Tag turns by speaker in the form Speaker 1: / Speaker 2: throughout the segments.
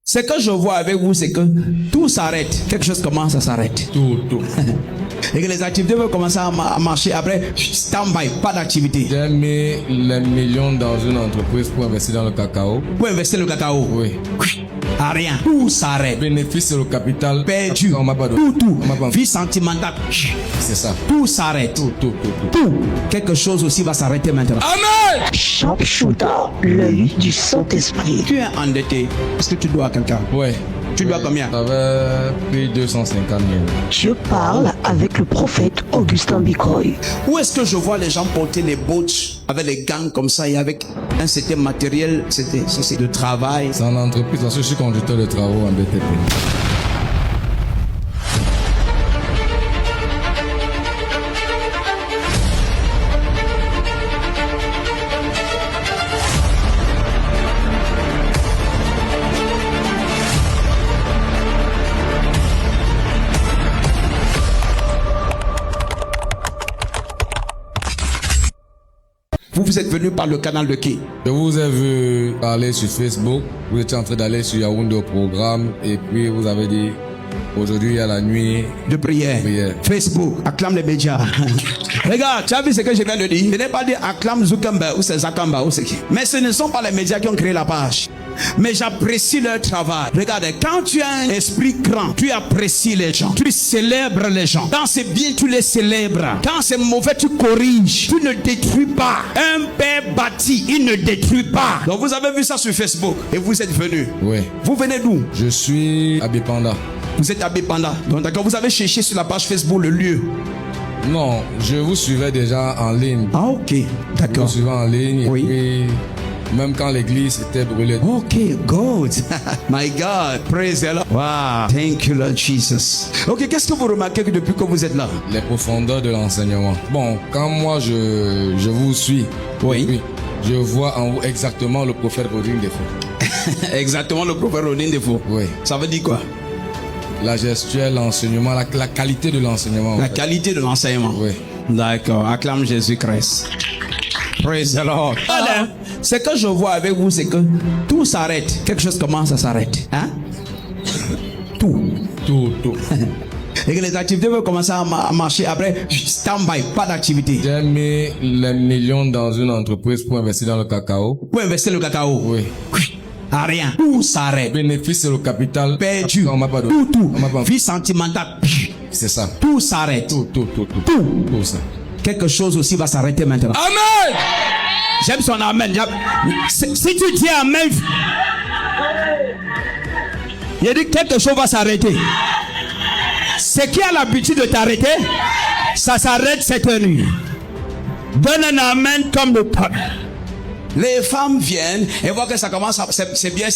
Speaker 1: Ce que je vois avec vous, c'est que tout s'arrête. Quelque chose commence à s'arrêter.
Speaker 2: Tout.
Speaker 1: Et que les activités vont commencer à marcher. Après, stand-by, pas d'activité.
Speaker 2: J'ai mis les millions dans une entreprise pour investir dans le cacao.
Speaker 1: Pour investir le cacao.
Speaker 2: Oui.
Speaker 1: À rien. Tout s'arrête.
Speaker 2: Bénéfice sur le capital.
Speaker 1: Perdu.
Speaker 2: On m'a pas donné.
Speaker 1: Tout.
Speaker 2: On m'a pas...
Speaker 1: Vie sentimentale.
Speaker 2: C'est ça.
Speaker 1: Tout s'arrête.
Speaker 2: Tout.
Speaker 1: Quelque chose aussi va s'arrêter maintenant.
Speaker 2: Amen.
Speaker 3: Sharpshooter, l'œil du Saint-Esprit.
Speaker 1: Tu es endetté. Est-ce que tu dois à quelqu'un?
Speaker 2: Ouais.
Speaker 1: Tu dois combien?
Speaker 2: J'avais pris 250 000.
Speaker 3: Je parle avec le prophète Augustin Bikoy.
Speaker 1: Où est-ce que je vois les gens porter les boats avec les gangs comme ça et avec un certain matériel, c'est de travail?
Speaker 2: C'est en entreprise parce que je suis conducteur de travaux en BTP.
Speaker 1: Vous êtes venu par le canal de qui?
Speaker 2: Je vous ai vu parler sur Facebook, vous étiez en train d'aller sur Yaoundé au programme et puis vous avez dit aujourd'hui il y a la nuit
Speaker 1: de prière. Facebook, acclame les médias. Regarde, tu as vu ce que je viens de dire? Je n'ai pas dit acclame Zuckerberg ou c'est Zakamba ou c'est qui. Mais ce ne sont pas les médias qui ont créé la page. Mais j'apprécie leur travail. Regardez, quand tu as un esprit grand, tu apprécies les gens. Tu célèbres les gens. Quand c'est bien, tu les célèbres. Quand c'est mauvais, tu corriges. Tu ne détruis pas. Un père bâti, il ne détruit pas. Donc vous avez vu ça sur Facebook et vous êtes venu.
Speaker 2: Oui.
Speaker 1: Vous venez d'où?
Speaker 2: Je suis à Bipanda.
Speaker 1: Vous êtes à Bipanda. Donc d'accord, vous avez cherché sur la page Facebook le lieu.
Speaker 2: Non, je vous suivais déjà en ligne.
Speaker 1: Ah ok,
Speaker 2: Je
Speaker 1: d'accord.
Speaker 2: vous suivais en ligne
Speaker 1: Oui.
Speaker 2: et puis même quand l'église était brûlée.
Speaker 1: Ok, good. My God, praise the Lord. Wow, thank you Lord Jesus. Ok, qu'est-ce que vous remarquez que depuis que vous êtes là?
Speaker 2: Les profondeurs de l'enseignement. Bon, quand moi je vous suis,
Speaker 1: Oui.
Speaker 2: je vois en vous exactement le prophète Rodrigue Defo.
Speaker 1: Exactement, le prophète Rodin Defo.
Speaker 2: Oui.
Speaker 1: Ça veut dire quoi?
Speaker 2: La gestuelle, l'enseignement, la qualité de l'enseignement.
Speaker 1: La qualité de l'enseignement.
Speaker 2: Oui.
Speaker 1: D'accord, acclame Jésus-Christ. Praise the Lord. Voilà. Ce que je vois avec vous, c'est que tout s'arrête. Quelque chose commence à s'arrêter. Hein? Tout. Et que les activités vont commencer à marcher. Après, stand-by, pas d'activité.
Speaker 2: J'ai mis les millions dans une entreprise pour investir dans le cacao.
Speaker 1: Pour investir le cacao.
Speaker 2: Oui.
Speaker 1: À rien. Tout s'arrête.
Speaker 2: Bénéfice sur le capital.
Speaker 1: Perdu.
Speaker 2: On m'a pas donné.
Speaker 1: Tout.
Speaker 2: On m'a pas...
Speaker 1: Vie sentimentale.
Speaker 2: C'est ça.
Speaker 1: Tout s'arrête.
Speaker 2: Tout ça.
Speaker 1: Quelque chose aussi va s'arrêter maintenant.
Speaker 2: Amen.
Speaker 1: J'aime son amen. Si tu dis amen, il dit quelque chose va s'arrêter. Ce qui a l'habitude de t'arrêter, ça s'arrête cette nuit. Donne un amen comme le pape. Les femmes viennent et voient que ça commence, c'est bien.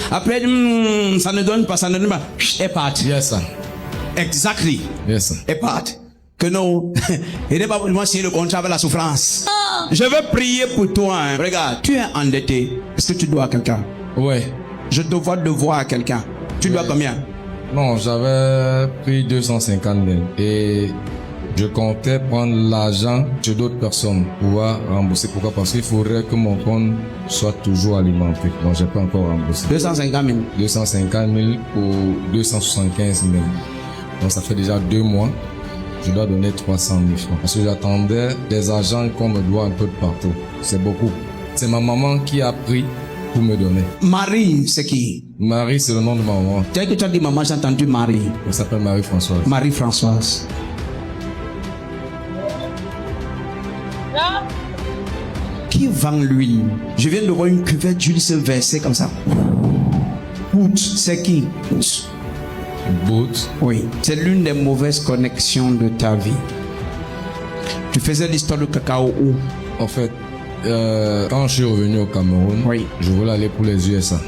Speaker 1: Après, ça ne donne pas. Et partent.
Speaker 2: Yes, sir.
Speaker 1: Exactly.
Speaker 2: Yes, sir.
Speaker 1: Et partent. Que non, il n'est pas pour moi signer le contrat avec la souffrance. Je veux prier pour toi. Hein. Regarde, tu es endetté. Est-ce que tu dois à quelqu'un?
Speaker 2: Ouais.
Speaker 1: Je te vois devoir à quelqu'un. Tu dois combien?
Speaker 2: Non, j'avais pris 250 000 et je comptais prendre l'argent de d'autres personnes pour pouvoir rembourser. Pourquoi? Parce qu'il faudrait que mon compte soit toujours alimenté. Donc, j'ai pas encore remboursé.
Speaker 1: 250 000.
Speaker 2: 250 000 pour 275 000. Donc, ça fait déjà 2 mois. Je dois donner 300 000 francs. Parce que j'attendais des agents qu'on me doit un peu de partout. C'est beaucoup. C'est ma maman qui a pris pour me donner.
Speaker 1: Marie, c'est qui?
Speaker 2: Marie, c'est le nom de ma maman.
Speaker 1: Dès que tu as dit maman, j'ai entendu Marie.
Speaker 2: Elle s'appelle Marie-Françoise.
Speaker 1: Marie-Françoise. Qui vend l'huile? Je viens de voir une cuvette d'huile se verser comme ça. C'est qui?
Speaker 2: Boot.
Speaker 1: Oui, c'est l'une des mauvaises connexions de ta vie. Tu faisais l'histoire du cacao où?
Speaker 2: En fait, quand je suis revenu au Cameroun,
Speaker 1: Oui.
Speaker 2: je voulais aller pour les USA.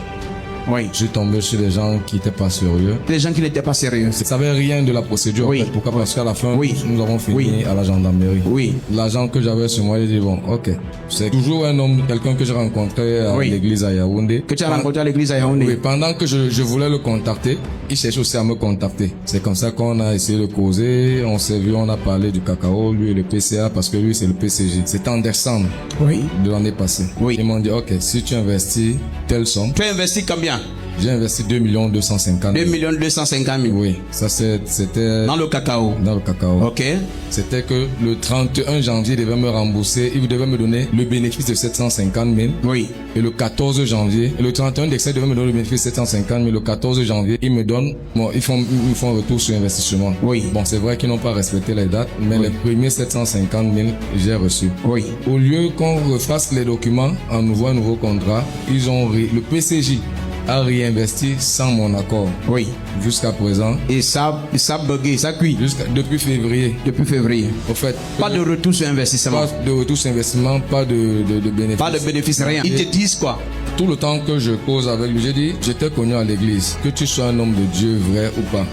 Speaker 1: Oui.
Speaker 2: Je suis tombé sur des gens qui n'étaient pas sérieux.
Speaker 1: Les gens qui n'étaient pas sérieux.
Speaker 2: Je ne savais rien de la procédure.
Speaker 1: Oui.
Speaker 2: En fait. Pourquoi? Parce qu'à la fin,
Speaker 1: Oui.
Speaker 2: nous avons fini
Speaker 1: Oui.
Speaker 2: à la gendarmerie.
Speaker 1: Oui.
Speaker 2: L'agent que j'avais sur moi, il dit bon, ok. C'est toujours un homme, quelqu'un que j'ai rencontré à
Speaker 1: Oui.
Speaker 2: l'église à Yaoundé.
Speaker 1: Que tu as rencontré à l'église à Yaoundé.
Speaker 2: Oui, pendant que je voulais le contacter, il cherchait aussi à me contacter. C'est comme ça qu'on a essayé de causer, on s'est vu, on a parlé du cacao, lui et le PCA, parce que lui c'est le PCG. C'était en décembre
Speaker 1: Oui.
Speaker 2: de l'année passée.
Speaker 1: Oui.
Speaker 2: Ils m'ont dit, ok, si tu investis telle somme,
Speaker 1: Tu as investi combien?
Speaker 2: J'ai investi 2 250
Speaker 1: 2
Speaker 2: 000.
Speaker 1: 250 000.
Speaker 2: Oui, ça c'était
Speaker 1: Dans le cacao.
Speaker 2: dans le cacao.
Speaker 1: Ok.
Speaker 2: C'était que le 31 janvier, il devait me rembourser, il devait me donner le bénéfice de 750 000.
Speaker 1: Oui.
Speaker 2: Et le 14 janvier, et le 31 décembre, il devait me donner le bénéfice de 750 000. Le 14 janvier, ils me donnent, bon, ils font un retour sur investissement.
Speaker 1: Oui.
Speaker 2: Bon, c'est vrai qu'ils n'ont pas respecté les dates, mais les premiers 750 000, j'ai reçu.
Speaker 1: Oui.
Speaker 2: Au lieu qu'on refasse les documents, un nouveau contrat, le PCJ a réinvesti sans mon accord.
Speaker 1: Oui.
Speaker 2: Jusqu'à présent.
Speaker 1: Et ça bugué, ça cuit.
Speaker 2: Depuis février.
Speaker 1: Depuis février.
Speaker 2: Au fait.
Speaker 1: Pas de retour sur investissement.
Speaker 2: Pas de retour sur investissement, pas de bénéfice.
Speaker 1: Pas de bénéfice, rien. Ils te disent quoi?
Speaker 2: Tout le temps que je cause avec lui, j'ai dit, j'étais connu à l'église, que tu sois un homme de Dieu vrai ou pas.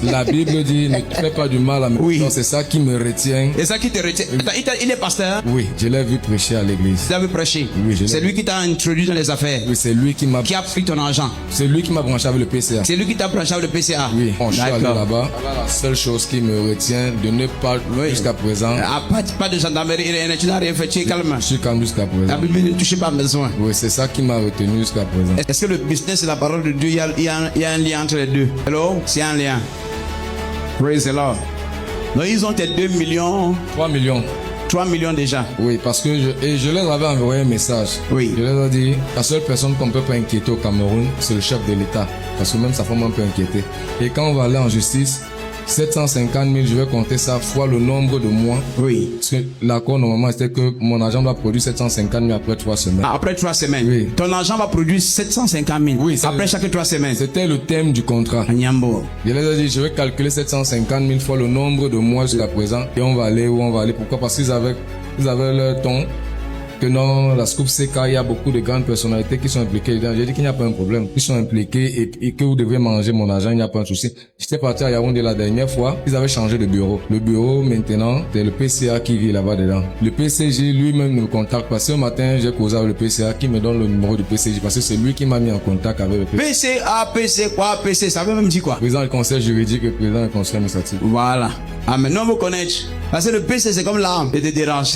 Speaker 2: La Bible dit, ne fais pas du mal à mes
Speaker 1: Oui.
Speaker 2: C'est ça qui me retient.
Speaker 1: Et ça qui te retient. Il est pasteur?
Speaker 2: Oui, je l'ai vu prêcher à l'église.
Speaker 1: Tu l'as vu prêcher?
Speaker 2: Oui,
Speaker 1: c'est lui qui t'a introduit dans les affaires.
Speaker 2: Oui, c'est lui qui m'a
Speaker 1: pris ton argent.
Speaker 2: C'est lui qui m'a branché avec le PCA.
Speaker 1: C'est lui qui t'a branché avec le PCA.
Speaker 2: Oui, je suis allé là-bas. La seule chose qui me retient de ne pas, jusqu'à présent.
Speaker 1: Pas de gendarmerie, tu n'as rien fait, tu es calme.
Speaker 2: Je suis calme jusqu'à présent.
Speaker 1: La Bible ne touche pas à besoin.
Speaker 2: Oui, c'est ça qui m'a retenu jusqu'à présent.
Speaker 1: Est-ce que le business et la parole de Dieu, il y a un lien entre les deux? Hello? C'est un lien. Praise the Lord. Donc ils ont tes 2 millions.
Speaker 2: 3 millions.
Speaker 1: 3 millions déjà.
Speaker 2: Oui, parce que je leur avais envoyé un message.
Speaker 1: Oui.
Speaker 2: Je leur ai dit, la seule personne qu'on ne peut pas inquiéter au Cameroun, c'est le chef de l'État. Parce que même sa femme peut inquiéter. Et quand on va aller en justice, 750 000, je vais compter ça fois le nombre de mois.
Speaker 1: Oui.
Speaker 2: Parce que l'accord, normalement, c'était que mon agent doit produire 750 000 après 3 semaines.
Speaker 1: Ah, après 3 semaines.
Speaker 2: Oui.
Speaker 1: Ton agent va produire 750 000.
Speaker 2: Oui.
Speaker 1: Après chaque 3 semaines.
Speaker 2: C'était le thème du contrat.
Speaker 1: Nyambo.
Speaker 2: Je leur ai dit, je vais calculer 750 000 fois le nombre de mois jusqu'à présent. Et on va aller où on va aller. Pourquoi? Parce qu'ils avaient leur ton. Que dans la Scoop CK, il y a beaucoup de grandes personnalités qui sont impliquées dedans. J'ai dit qu'il n'y a pas un problème. Ils sont impliqués et que vous devez manger mon argent, il n'y a pas un souci. J'étais parti à Yaoundé la dernière fois, ils avaient changé de bureau. Le bureau, maintenant, c'est le PCA qui vit là-bas dedans. Le PCJ lui-même ne me contacte pas. Ce matin, j'ai causé avec le PCA qui me donne le numéro du PCJ parce que c'est lui qui m'a mis en contact avec le PCA.
Speaker 1: PCA, PC quoi? PC, ça veut même dire quoi?
Speaker 2: Président du conseil juridique et président du conseil administratif.
Speaker 1: Voilà. Ah, maintenant vous connaissez. Parce que le PC c'est comme l'arme, il te dérange.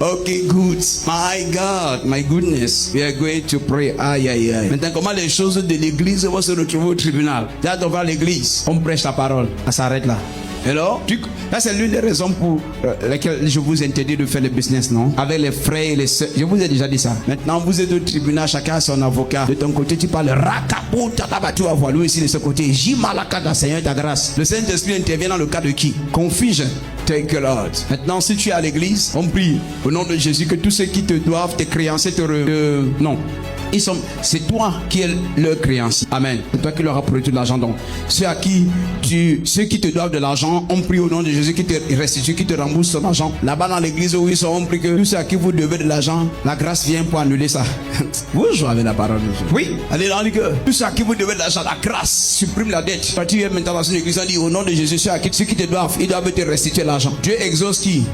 Speaker 1: Ok, good. My God, my goodness. We are going to pray. Aïe, aïe, aïe. Maintenant, comment les choses de l'église vont se retrouver au tribunal? Là, devant l'église, on prêche la parole. Ça s'arrête là. Alors, ça c'est l'une des raisons pour lesquelles je vous interdis de faire le business, non? Avec les frères et les sœurs. Je vous ai déjà dit ça. Maintenant, vous êtes au tribunal, chacun a son avocat. De ton côté, tu parles rakabou, takaba, tu vas voir lui aussi de ce côté. Jimalaka, Seigneur, ta grâce. Le Saint-Esprit intervient dans le cas de qui? Confusion. Thank you, Lord. Maintenant, si tu es à l'église, on prie au nom de Jésus que tous ceux qui te doivent, tes créanciers non. C'est toi qui es leur créancier. Amen. C'est toi qui leur as produit de l'argent. Donc, ceux qui te doivent de l'argent, on prie au nom de Jésus qui te restitue, qui te rembourse ton argent. Là-bas dans l'église où ils sont, on prie que tous ceux à qui vous devez de l'argent, la grâce vient pour annuler ça. Vous jouez avec la parole de Dieu. Oui. Allez dans l'église. Tous ceux à qui vous devez de l'argent, la grâce supprime la dette. Quand tu es maintenant dans une église, on dit au nom de Jésus, ceux qui te doivent, ils doivent te restituer l'argent. Dieu exauce qui?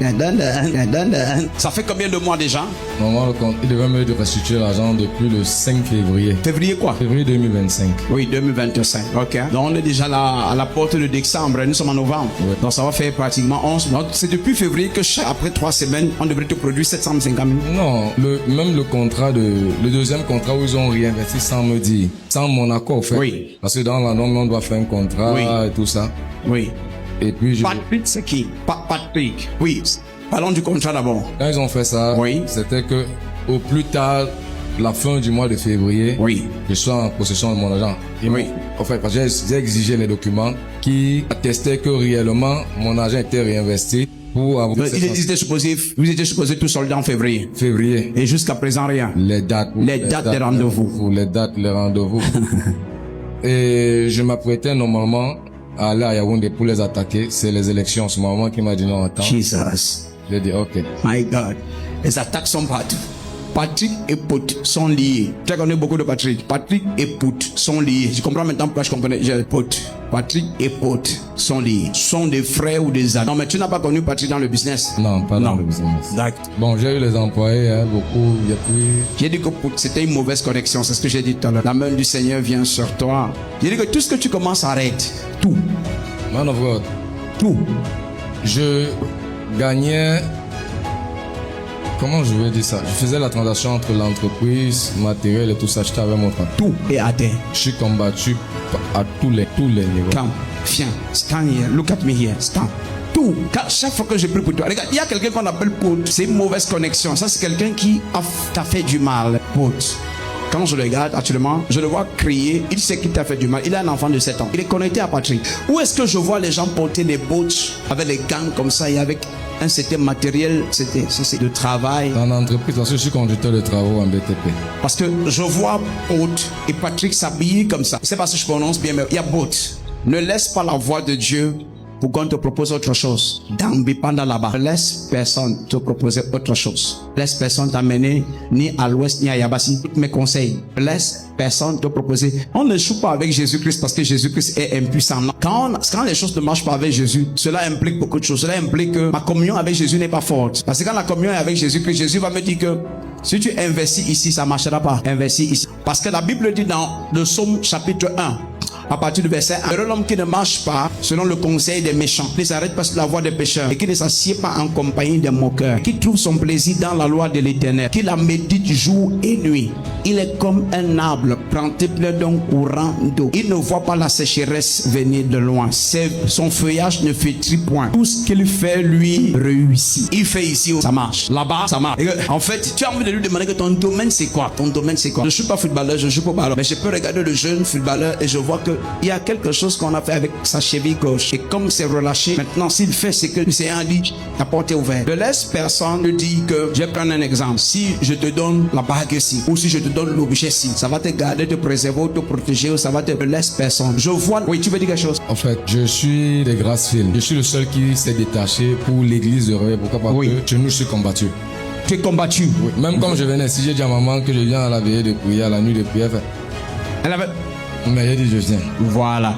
Speaker 1: Ça fait combien de mois déjà?
Speaker 2: Normalement, il devait me restituer l'argent depuis le 5 février.
Speaker 1: Février quoi?
Speaker 2: Février 2025.
Speaker 1: Oui, 2025. Ok. Donc on est déjà là à la porte de décembre. Nous sommes en novembre.
Speaker 2: Oui.
Speaker 1: Donc ça va faire pratiquement 11. Donc c'est depuis février que après 3 semaines, on devrait te produire 750 000.
Speaker 2: Non, même le deuxième contrat où ils ont réinvesti sans me dire, sans mon accord en fait.
Speaker 1: Oui.
Speaker 2: Parce que dans la norme, on doit faire un contrat et tout ça.
Speaker 1: Oui.
Speaker 2: Et puis
Speaker 1: Patrick, c'est qui? Patrick. Oui. Parlons du contrat d'abord.
Speaker 2: Quand ils ont fait ça,
Speaker 1: oui,
Speaker 2: c'était que au plus tard, la fin du mois de février,
Speaker 1: oui,
Speaker 2: je sois en possession de mon argent.
Speaker 1: Oui.
Speaker 2: En fait, parce que j'ai exigé les documents qui attestaient que réellement mon argent était réinvesti pour avoir.
Speaker 1: Vous étiez supposé tout solder en février.
Speaker 2: Février.
Speaker 1: Et jusqu'à présent rien.
Speaker 2: Les dates
Speaker 1: des rendez-vous.
Speaker 2: Les rendez-vous. Et je m'apprêtais normalement à aller à Yaoundé pour les attaquer. C'est les élections en ce moment qui m'a dit non, attends.
Speaker 1: Jesus.
Speaker 2: J'ai dit ok.
Speaker 1: My God. Les attaques sont partout. Patrick et Pout sont liés. Tu connais beaucoup de Patrick. Patrick et Pout sont liés. Je comprends maintenant pourquoi je comprenais. Pout. Patrick et Pout sont liés. Sont des frères ou des amis. Non, mais tu n'as pas connu Patrick dans le business.
Speaker 2: Non, pas dans le business.
Speaker 1: D'accord.
Speaker 2: Bon, j'ai eu les employés, beaucoup. Il y a plus.
Speaker 1: J'ai dit que Pout, c'était une mauvaise connexion. C'est ce que j'ai dit tout à l'heure. La main du Seigneur vient sur toi. J'ai dit que tout ce que tu commences arrête. Tout.
Speaker 2: Man of God.
Speaker 1: Tout.
Speaker 2: Je gagnais comment je vais dire ça? Je faisais la transaction entre l'entreprise, matériel et tout ça. J'étais avec mon frère.
Speaker 1: Tout est à terre.
Speaker 2: Je suis combattu à tous les niveaux.
Speaker 1: Come, viens, stand here, look at me here, stand. Tout. Chaque fois que je prie pour toi, regarde, il y a quelqu'un qu'on appelle pote. C'est une mauvaise connexion. Ça, c'est quelqu'un qui t'a fait du mal. Pote. Quand je le regarde actuellement, je le vois crier. Il sait qu'il t'a fait du mal. Il a un enfant de 7 ans. Il est connecté à Patrick. Où est-ce que je vois les gens porter des bottes avec les gants comme ça et avec un certain matériel, c'est de travail.
Speaker 2: Dans l'entreprise, parce que je suis conducteur de travaux en BTP.
Speaker 1: Parce que je vois Boat et Patrick s'habiller comme ça. C'est parce que je prononce bien, mais il y a Boat. Ne laisse pas la voix de Dieu pour qu'on te propose autre chose. Dambi pendant là-bas. Laisse personne te proposer autre chose. Laisse personne t'amener ni à l'ouest ni à Yabassi. Mes conseils. Laisse personne te proposer. On ne joue pas avec Jésus-Christ parce que Jésus-Christ est impuissant. Quand les choses ne marchent pas avec Jésus, cela implique beaucoup de choses. Cela implique que ma communion avec Jésus n'est pas forte. Parce que quand la communion est avec Jésus-Christ, Jésus va me dire que si tu investis ici, ça ne marchera pas. Investis ici. Parce que la Bible dit dans le Psaume chapitre 1, à partir du verset 1, heureux l'homme qui ne marche pas selon le conseil des méchants, qui ne s'arrête pas sur la voie des pécheurs et qui ne s'assied pas en compagnie des moqueurs, qui trouve son plaisir dans la loi de l'Éternel, qui la médite jour et nuit. Il est comme un arbre planté plein d'un courant d'eau. Il ne voit pas la sécheresse venir de loin. Son feuillage ne flétrit point. Tout ce qu'il fait lui réussit. Il fait ici, ça marche. Là-bas, ça marche. En fait, tu as envie de lui demander que ton domaine c'est quoi? Ton domaine c'est quoi? Je ne suis pas footballeur, je ne joue pas au ballon, mais je peux regarder le jeune footballeur et je vois que il y a quelque chose qu'on a fait avec sa cheville gauche. Et comme c'est relâché, maintenant s'il fait ce que c'est un dit, la porte est ouverte. Ne laisse personne te dire que, je vais prendre un exemple. Si je te donne la bague ici, ou si je te donne l'objet ici, ça va te garder, te préserver, te protéger, ou ça va te... Ne laisse personne. Je vois... Oui, tu veux dire quelque chose?
Speaker 2: En fait, je suis de Gracefield. Je suis le seul qui s'est détaché pour l'église de Réveil. Pourquoi? Parce que chez nous, je suis combattu.
Speaker 1: Tu es combattu?
Speaker 2: Oui. Même comme je venais, si j'ai dit à maman que je viens à la veillée de prière, à la nuit de prière,
Speaker 1: elle avait...
Speaker 2: Mais j'ai dit je viens.
Speaker 1: Voilà.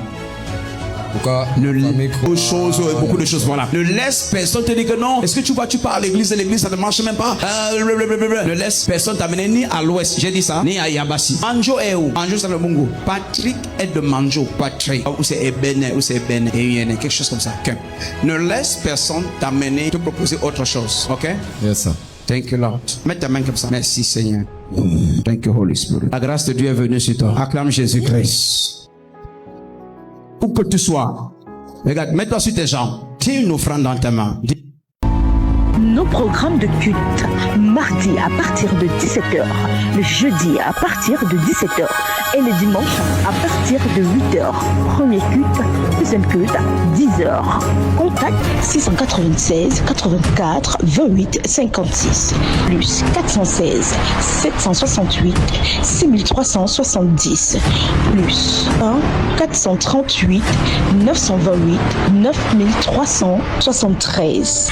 Speaker 2: Pourquoi?
Speaker 1: Beaucoup de choses, voilà. Ne laisse personne te dire que non. Est-ce que tu vois, tu pars à l'église et l'église ça ne marche même pas? Ne laisse personne t'amener ni à l'ouest, j'ai dit ça, ni à Yabassi. Manjo est où? Manjo c'est le Mungo. Patrick est de Manjo. Patrick. Ou c'est Ebene, ou c'est Ebene, quelque chose comme ça. Okay. Ne laisse personne t'amener, te proposer autre chose. Ok?
Speaker 2: Yes, sir.
Speaker 1: Thank you, Lord. Mets ta main comme ça. Merci, Seigneur. Thank you, Holy Spirit. La grâce de Dieu est venue sur toi. Acclame Jésus-Christ. Où que tu sois, regarde, mets-toi sur tes jambes. Tiens une offrande dans ta main.
Speaker 3: Nos programmes de culte, mardi à partir de 17h, le jeudi à partir de 17h et le dimanche à partir de 8h. Premier culte, deuxième culte, 10h. Contact 696 84 28 56 plus 416 768 6370 plus 1 438 928 9373.